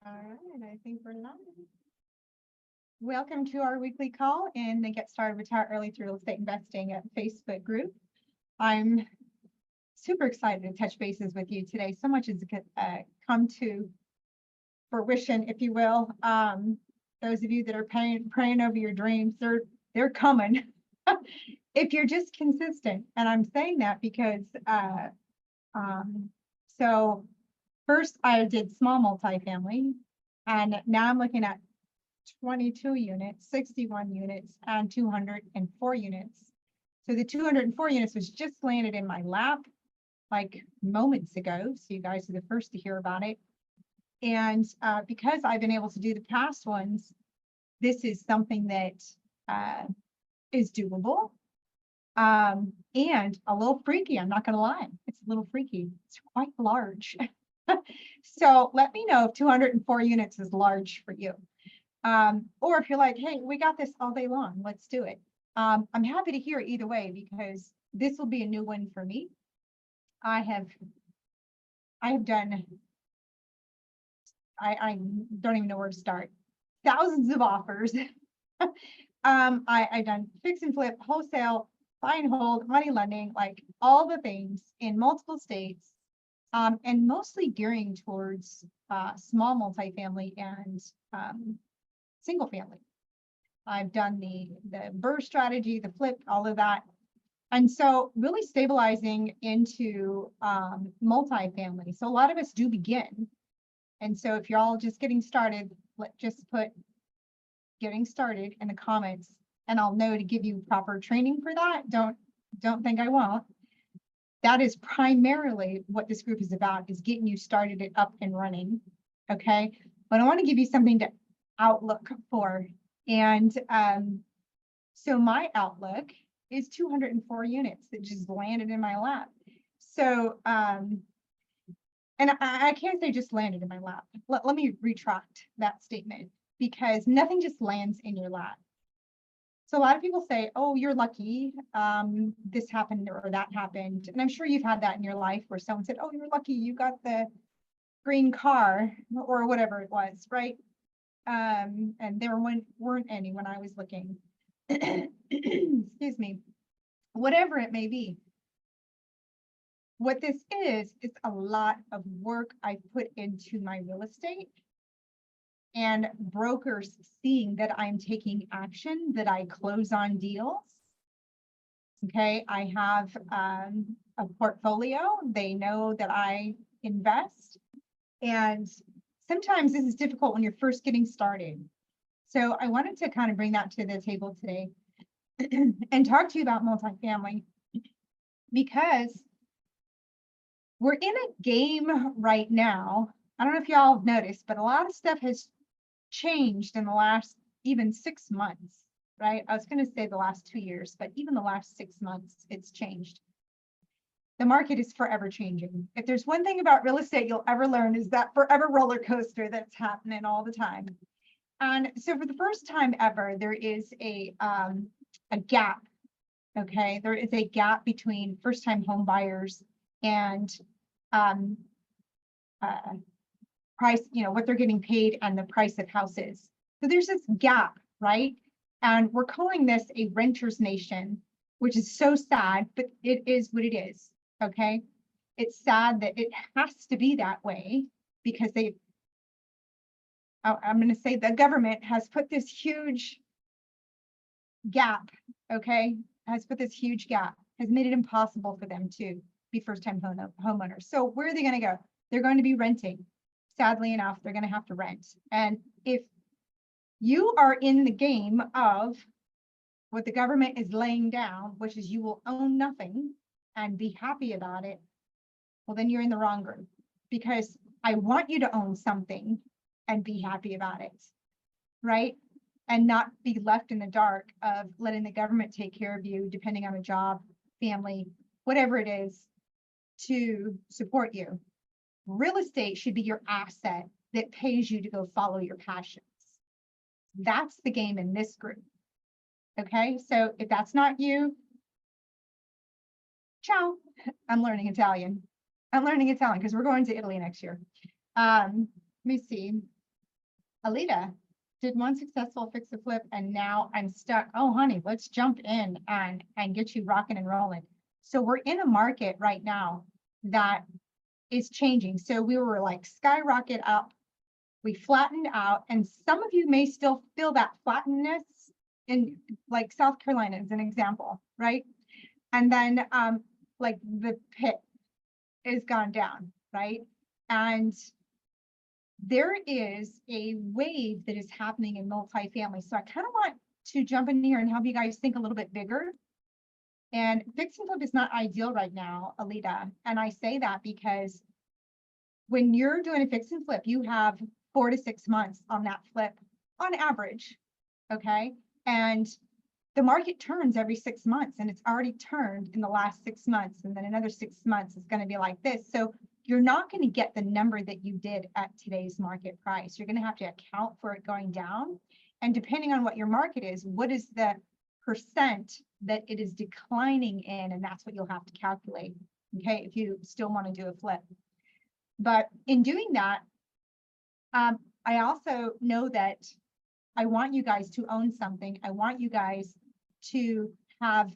All right, I think we're live. Welcome to our weekly call in the Get Started Retire Early Through Real Estate Investing at Facebook group. I'm super excited to touch bases with you today. So much has come to fruition, if you will. Those of you that are praying over your dreams, they're coming. If you're just consistent, and I'm saying that because so first I did small multifamily, and now I'm looking at 22 units, 61 units, and 204 units. So the 204 units was just landed in my lap like moments ago. So you guys are the first to hear about it. And because I've been able to do the past ones, this is something that is doable. And a little freaky, I'm not going to lie. It's a little freaky. It's quite large. So let me know if 204 units is large for you. Or if you're like, hey, we got this all day long, let's do it. I'm happy to hear either way because this will be a new one for me. I have done, I don't even know where to start. Thousands of offers. I've done fix and flip, wholesale, buy and hold, money lending, like all the things in multiple states. And mostly gearing towards small multifamily and single family. I've done the BRRRR strategy, the flip, all of that. And so really stabilizing into multifamily. So a lot of us do begin. And so if you're all just getting started, just put getting started in the comments and I'll know to give you proper training for that. Don't think I won't. That is primarily what this group is about, is getting you started it up and running. Okay. But I want to give you something to outlook for. And so my outlook is 204 units that just landed in my lap. So, and I can't say just landed in my lap. Let me retract that statement, because nothing just lands in your lap. So a lot of people say, oh, you're lucky, this happened or that happened. And I'm sure you've had that in your life where someone said, oh, you're lucky, you got the green car or whatever it was, right? And there weren't any when I was looking. Excuse me. Whatever it may be. What this is a lot of work I put into my real estate, and brokers seeing that I'm taking action, that I close on deals. Okay, I have a portfolio. They know that I invest. And sometimes this is difficult when you're first getting started. So I wanted to kind of bring that to the table today and talk to you about multifamily, because we're in a game right now. I don't know if y'all have noticed, but a lot of stuff has changed in the last even 6 months, right? I was going to say the last 2 years, but even the last 6 months, it's changed. The market is forever changing. If there's one thing about real estate you'll ever learn, is that forever roller coaster that's happening all the time. And so for the first time ever, there is a gap. Okay, there is a gap between first-time home buyers and price, what they're getting paid and the price of houses. So there's this gap, right? And we're calling this a renter's nation, which is so sad, but it is what it is. Okay, it's sad that it has to be that way, because I'm going to say the government has put this huge gap, okay, has made it impossible for them to be first-time homeowners. So where are they going to go? They're going to be renting. Sadly enough, they're going to have to rent. And if you are in the game of what the government is laying down, which is you will own nothing and be happy about it, well, then you're in the wrong group, because I want you to own something and be happy about it, right? And not be left in the dark of letting the government take care of you, depending on a job, family, whatever it is, to support you. Real estate should be your asset that pays you to go follow your passions. That's the game in this group. Okay, so if that's not you, ciao. I'm learning Italian. I'm learning Italian because we're going to Italy next year. Let me see. Alita did one successful fix and flip and now I'm stuck. Oh, honey, let's jump in and get you rocking and rolling. So we're in a market right now that is changing. So we were like skyrocket up, we flattened out, and some of you may still feel that flattenness in like South Carolina as an example, right? And then like the pit is gone down, right? And there is a wave that is happening in multifamily. So I kind of want to jump in here and help you guys think a little bit bigger. And fix and flip is not ideal right now, Alita. And I say that because when you're doing a fix and flip, you have 4 to 6 months on that flip on average. Okay. And the market turns every 6 months, and it's already turned in the last 6 months. And then another 6 months is going to be like this. So you're not going to get the number that you did at today's market price. You're going to have to account for it going down. And depending on what your market is, what is the percent that it is declining in? And that's what you'll have to calculate, okay, if you still want to do a flip. But in doing that, I also know that I want you guys to own something. I want you guys to have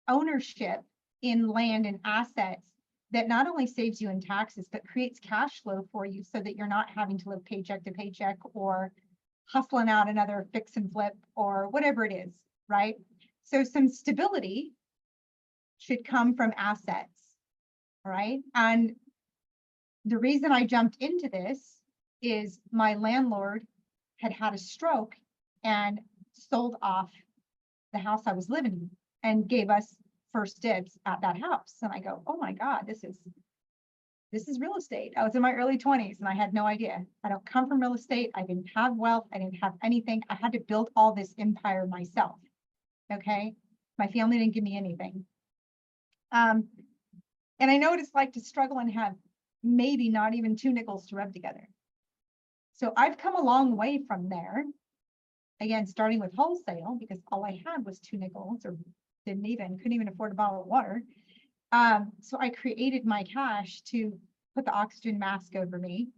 ownership in land and assets that not only saves you in taxes, but creates cash flow for you so that you're not having to live paycheck to paycheck or hustling out another fix and flip or whatever it is, right? So some stability should come from assets, all right? And the reason I jumped into this is my landlord had a stroke and sold off the house I was living in and gave us first dibs at that house. And I go, oh my God, this is real estate. I was in my early 20s and I had no idea. I don't come from real estate. I didn't have wealth. I didn't have anything. I had to build all this empire myself. Okay. My family didn't give me anything. And I know what it's like to struggle and have maybe not even 2 nickels to rub together. So I've come a long way from there. Again, starting with wholesale, because all I had was 2 nickels or couldn't even afford a bottle of water. So I created my cash to put the oxygen mask over me,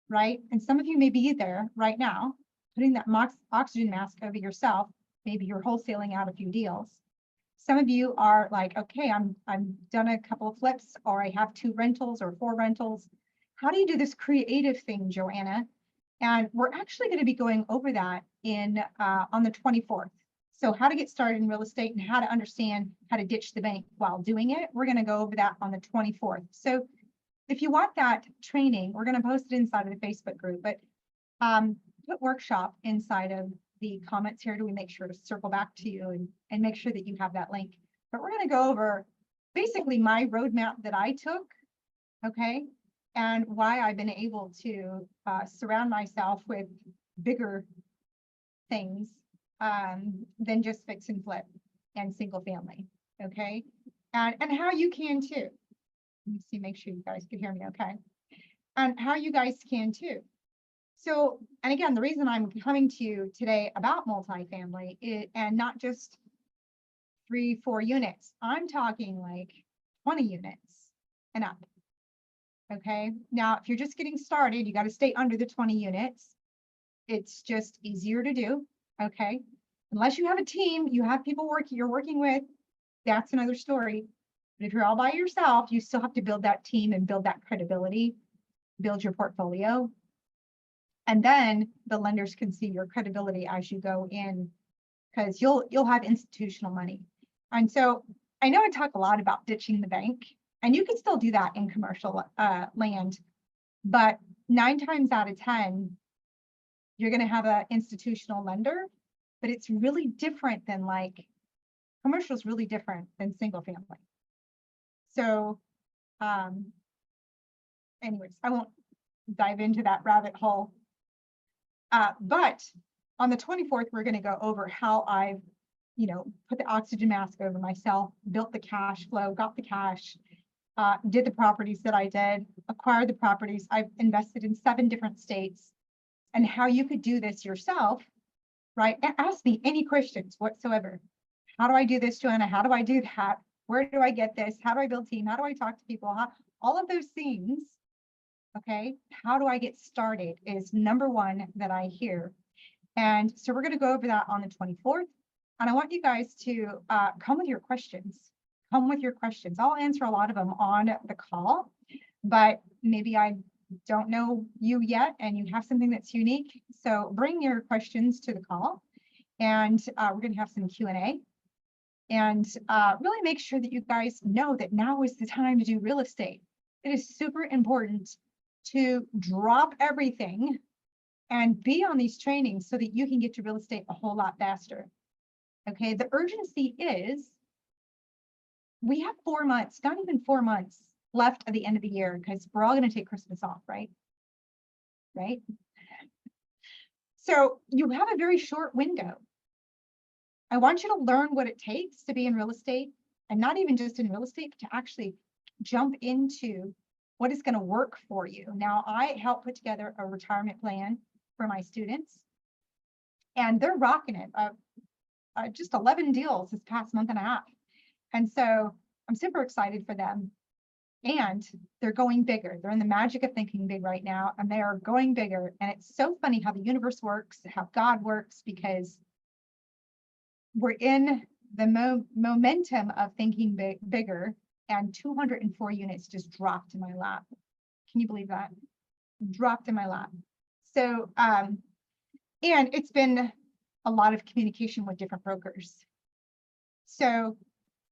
right? And some of you may be there right now, putting that oxygen mask over yourself. Maybe you're wholesaling out a few deals. Some of you are like, okay, I'm done a couple of flips, or I have 2 rentals or 4 rentals. How do you do this creative thing, Joanna? And we're actually going to be going over that in on the 24th. So how to get started in real estate and how to understand how to ditch the bank while doing it. We're going to go over that on the 24th. So if you want that training, we're going to post it inside of the Facebook group, but put workshop inside of the comments here. Do we make sure to circle back to you and make sure that you have that link. But we're going to go over basically my roadmap that I took, okay, and why I've been able to surround myself with bigger things than just fix and flip and single family, okay? And how you can too. Let me see, make sure you guys can hear me okay. And how you guys can too. So, and again, the reason I'm coming to you today about multifamily and not just 3, 4 units, I'm talking like 20 units and up. Okay, now if you're just getting started, you got to stay under the 20 units. It's just easier to do. Okay, unless you have a team, you have people you're working with, that's another story. But if you're all by yourself, you still have to build that team and build that credibility, build your portfolio. And then the lenders can see your credibility as you go in, because you'll have institutional money. And so I know I talk a lot about ditching the bank, and you can still do that in commercial land, but 9 times out of 10, you're going to have an institutional lender, but it's really different than like commercial is really different than single family. So anyways, I won't dive into that rabbit hole. But on the 24th, we're going to go over how I've, put the oxygen mask over myself, built the cash flow, got the cash, did the properties that I did, acquired the properties. I've invested in 7 different states, and how you could do this yourself, right? And ask me any questions whatsoever. How do I do this, Joanna? How do I do that? Where do I get this? How do I build team? How do I talk to people? All of those things Okay, how do I get started is number one that I hear. And so we're going to go over that on the 24th. And I want you guys to come with your questions. Come with your questions. I'll answer a lot of them on the call, but maybe I don't know you yet and you have something that's unique. So bring your questions to the call, and we're going to have some Q&A. And really make sure that you guys know that now is the time to do real estate. It is super important to drop everything and be on these trainings so that you can get to real estate a whole lot faster. Okay, the urgency is we have 4 months, not even 4 months left at the end of the year, because we're all going to take Christmas off, right? Right? So you have a very short window. I want you to learn what it takes to be in real estate, and not even just in real estate, but to actually jump into what is going to work for you. Now, I help put together a retirement plan for my students, and they're rocking it. Just 11 deals this past month and a half. And so I'm super excited for them. And they're going bigger. They're in the magic of thinking big right now, and they are going bigger. And it's so funny how the universe works, how God works, because we're in the momentum of thinking bigger, and 204 units just dropped in my lap. Can you believe that? Dropped in my lap. So, and it's been a lot of communication with different brokers. So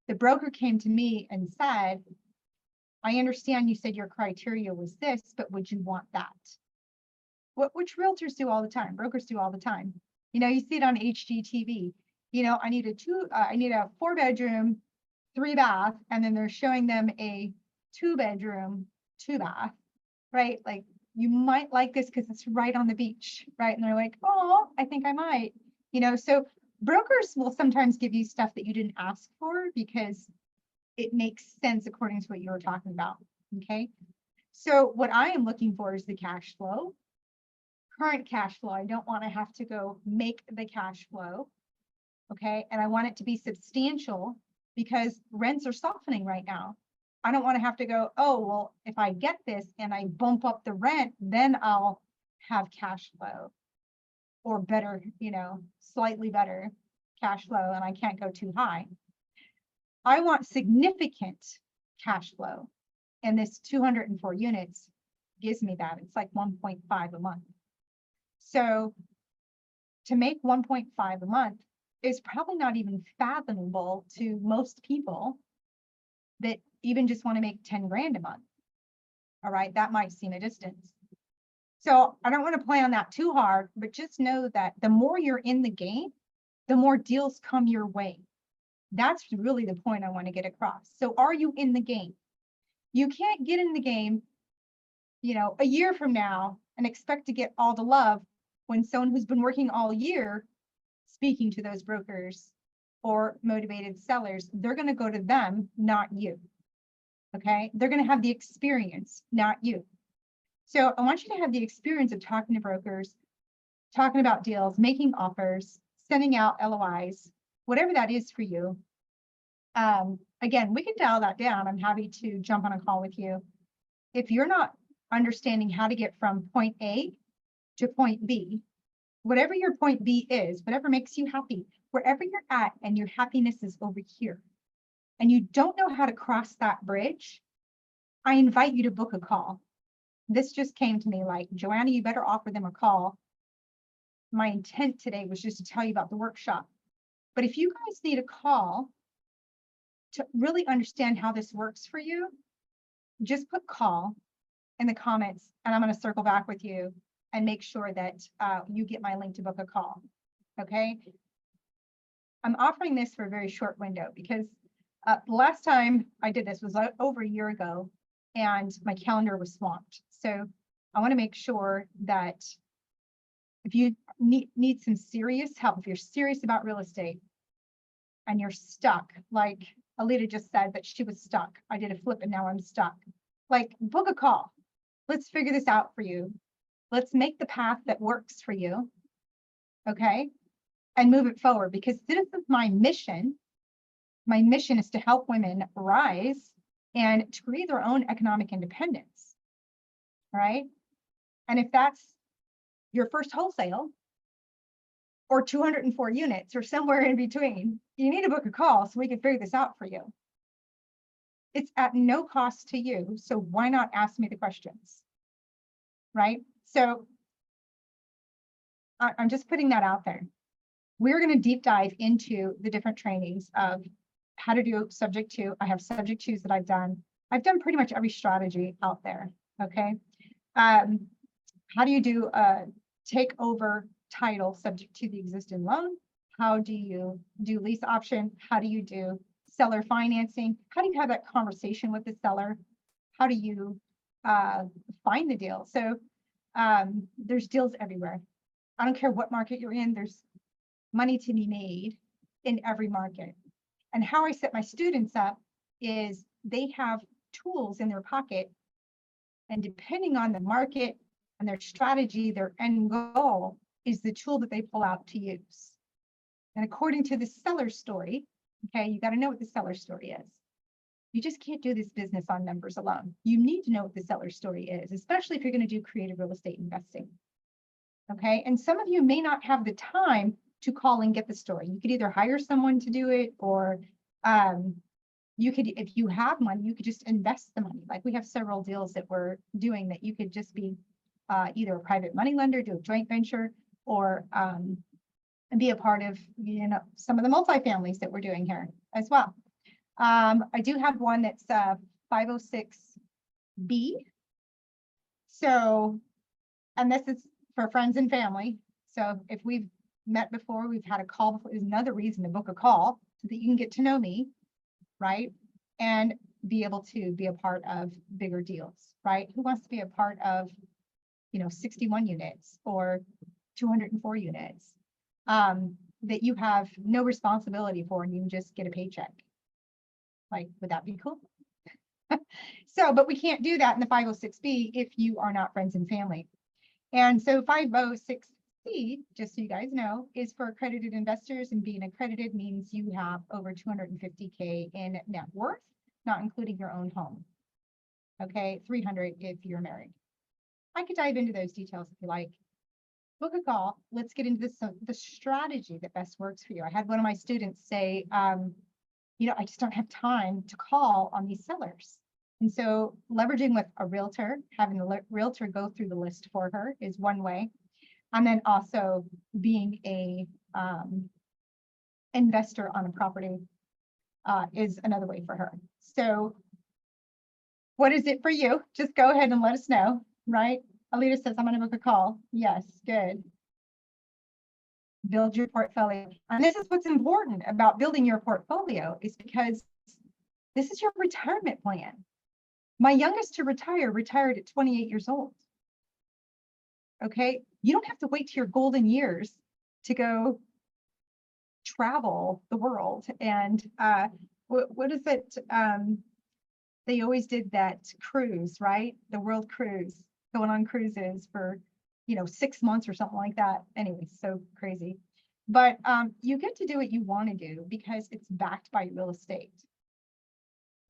the broker came to me and said, I understand you said your criteria was this, but would you want that? Which realtors do all the time, brokers do all the time. You know, you see it on HGTV. You know, I need a 4-bedroom, 3-bath, and then they're showing them a 2-bedroom, 2-bath, right? Like, you might like this because it's right on the beach, right? And they're like, oh, I think I might, you know. So brokers will sometimes give you stuff that you didn't ask for because it makes sense according to what you were talking about, okay? So what I am looking for is the cash flow, current cash flow. I don't want to have to go make the cash flow, okay? And I want it to be substantial because rents are softening right now. I don't want to have to go, oh, well, if I get this and I bump up the rent, then I'll have cash flow or better, you know, slightly better cash flow, and I can't go too high. I want significant cash flow, and this 204 units gives me that. It's like 1.5 a month. So to make 1.5 a month is probably not even fathomable to most people that even just want to make 10 grand a month. All right, that might seem a distance. So I don't want to play on that too hard, but just know that the more you're in the game, the more deals come your way. That's really the point I want to get across. So are you in the game? You can't get in the game, you know, a year from now and expect to get all the love when someone who's been working all year speaking to those brokers or motivated sellers, they're going to go to them, not you. Okay, they're going to have the experience, not you. So I want you to have the experience of talking to brokers, talking about deals, making offers, sending out LOIs, whatever that is for you. Again, we can dial that down. I'm happy to jump on a call with you. If you're not understanding how to get from point A to point B, whatever your point B is, whatever makes you happy, wherever you're at and your happiness is over here, and you don't know how to cross that bridge, I invite you to book a call. This just came to me like, Joanna, you better offer them a call. My intent today was just to tell you about the workshop. But if you guys need a call to really understand how this works for you, just put call in the comments, and I'm going to circle back with you and make sure that you get my link to book a call. Okay. I'm offering this for a very short window because the last time I did this was over a year ago and my calendar was swamped. So I want to make sure that if you need some serious help, if you're serious about real estate and you're stuck, like Alita just said that she was stuck. I did a flip and now I'm stuck. Like, book a call. Let's figure this out for you. Let's make the path that works for you. Okay. And move it forward, because this is my mission. My mission is to help women rise and to create their own economic independence. right? And if that's your first wholesale or 204 units or somewhere in between, you need to book a call so we can figure this out for you. It's at no cost to you, so why not ask me the questions, right? So I'm just putting that out there. We're going to deep dive into the different trainings of how to do subject to. I have subject twos that I've done. I've done pretty much every strategy out there, okay? How do you do a takeover title subject to the existing loan? How do you do lease option? How do you do seller financing? How do you have that conversation with the seller? How do you find the deal? So there's deals everywhere. I don't care what market you're in, there's money to be made in every market. And how I set my students up is they have tools in their pocket, and depending on the market and their strategy, their end goal is the tool that they pull out to use. And according to the seller story, okay, you got to know what the seller story is. You just can't do this business on numbers alone. You need to know what the seller story is, especially if you're going to do creative real estate investing. Okay, and some of you may not have the time to call and get the story. You could either hire someone to do it, or you could, if you have money, you could just invest the money. Like we have several deals that we're doing that you could just be either a private money lender, do a joint venture, or and be a part of, you know, some of the multifamilies that we're doing here as well. I do have one that's 506B. So, and this is for friends and family. So if we've met before, we've had a call before, is another reason to book a call so that you can get to know me, right? And be able to be a part of bigger deals, right? Who wants to be a part of, you know, 61 units or 204 units that you have no responsibility for and you can just get a paycheck? Like, would that be cool? So, but we can't do that in the 506B if you are not friends and family. And so 506C, just so you guys know, is for accredited investors, and being accredited means you have over 250K in net worth, not including your own home. Okay, 300 if you're married. I could dive into those details if you like. Book a call. Let's get into this, the strategy that best works for you. I had one of my students say, you know, I just don't have time to call on these sellers. And so leveraging with a realtor, having the realtor go through the list for her is one way. And then also being a investor on a property is another way for her. So what is it for you? Just go ahead and let us know, right? Alita says, I'm going to book a call. Yes, good. Build your portfolio. And this is what's important about building your portfolio, is because this is your retirement plan. My youngest to retire retired at 28 years old. Okay, you don't have to wait to your golden years to go travel the world. And what is it? They always did that cruise, right? The world cruise, going on cruises for, you know, 6 months or something like that. Anyway, so crazy. But you get to do what you want to do because it's backed by real estate.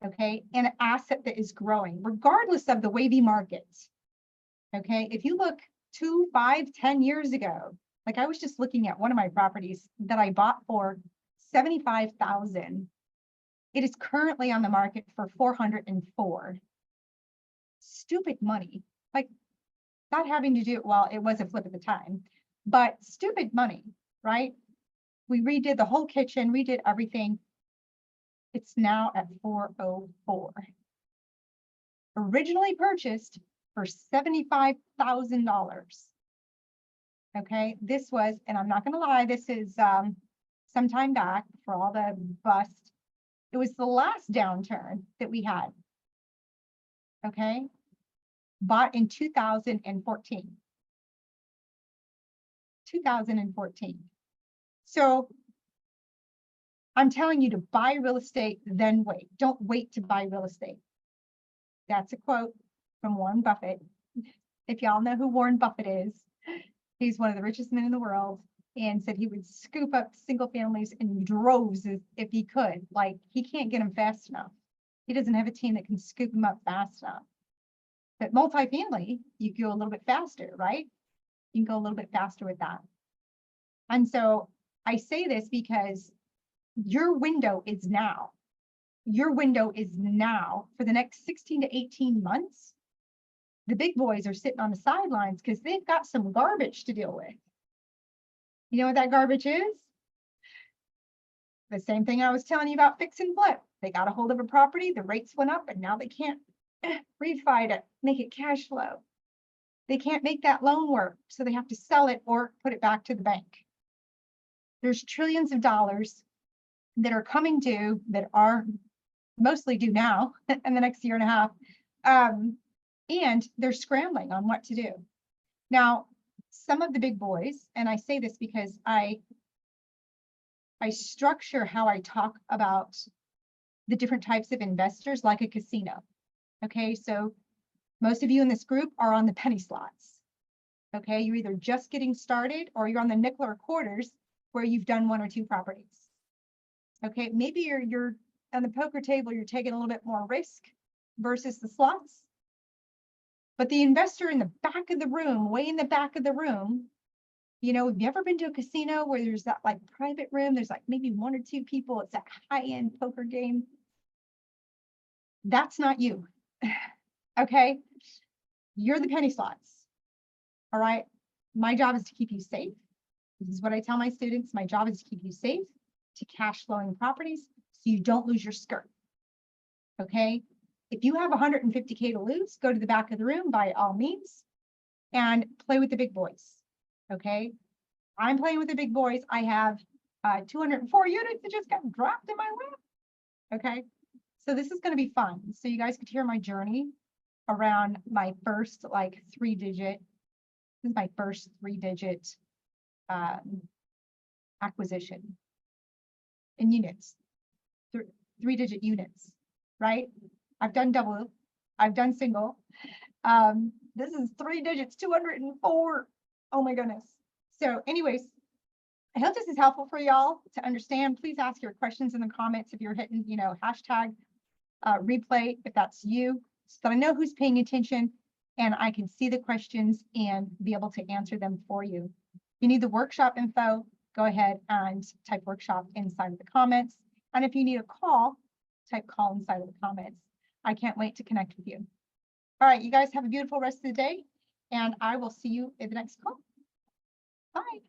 Okay, and an asset that is growing regardless of the wavy markets. Okay, if you look 2, 5, 10 years ago, like I was just looking at one of my properties that I bought for $75,000. It is currently on the market for $404,000. Stupid money, like not having to do, well, it was a flip at the time, but stupid money, right? We redid the whole kitchen, redid everything. It's now at $404,000. Originally purchased for $75,000. Okay, this was, and I'm not going to lie, this is some time back for all the bust. It was the last downturn that we had. Okay, bought in 2014. 2014. So I'm telling you to buy real estate, then wait. Don't wait to buy real estate. That's a quote from Warren Buffett. If y'all know who Warren Buffett is, he's one of the richest men in the world, and said he would scoop up single families in droves if he could. Like, he can't get them fast enough. He doesn't have a team that can scoop them up fast enough. But multifamily, you can go a little bit faster, right? You can go a little bit faster with that. And so I say this because your window is now. Your window is now for the next 16 to 18 months. The big boys are sitting on the sidelines because they've got some garbage to deal with. You know what that garbage is? The same thing I was telling you about fix and flip. They got a hold of a property, the rates went up, and now they can't refi it, make it cash flow. They can't make that loan work, so they have to sell it or put it back to the bank. There's trillions of dollars that are coming due, that are mostly due now in the next year and a half. And they're scrambling on what to do. Now, some of the big boys, and I say this because I structure how I talk about the different types of investors like a casino. Okay, so most of you in this group are on the penny slots. Okay, you're either just getting started or you're on the nickel or quarters where you've done 1 or 2 properties. Okay, maybe you're on the poker table, you're taking a little bit more risk versus the slots. But the investor in the back of the room, way in the back of the room, you know, have you ever been to a casino where there's that like private room? There's like maybe 1 or 2 people. It's that high-end poker game. That's not you. Okay. You're the penny slots. All right. My job is to keep you safe. This is what I tell my students. My job is to keep you safe, to cash flowing properties so you don't lose your skirt. Okay. If you have 150K to lose, go to the back of the room by all means and play with the big boys. Okay. I'm playing with the big boys. I have 204 units that just got dropped in my lap. Okay. So this is going to be fun. So you guys could hear my journey around my first like 3-digit. This is my first 3-digit acquisition in units, 3-digit units, right? I've done double, I've done single. This is 3 digits, 204. Oh my goodness. So anyways, I hope this is helpful for y'all to understand. Please ask your questions in the comments if you're hitting, you know, hashtag replay if that's you, so that I know who's paying attention and I can see the questions and be able to answer them for you. If you need the workshop info, go ahead and type workshop inside of the comments. And if you need a call, type call inside of the comments. I can't wait to connect with you. All right, you guys have a beautiful rest of the day, and I will see you in the next call. Bye.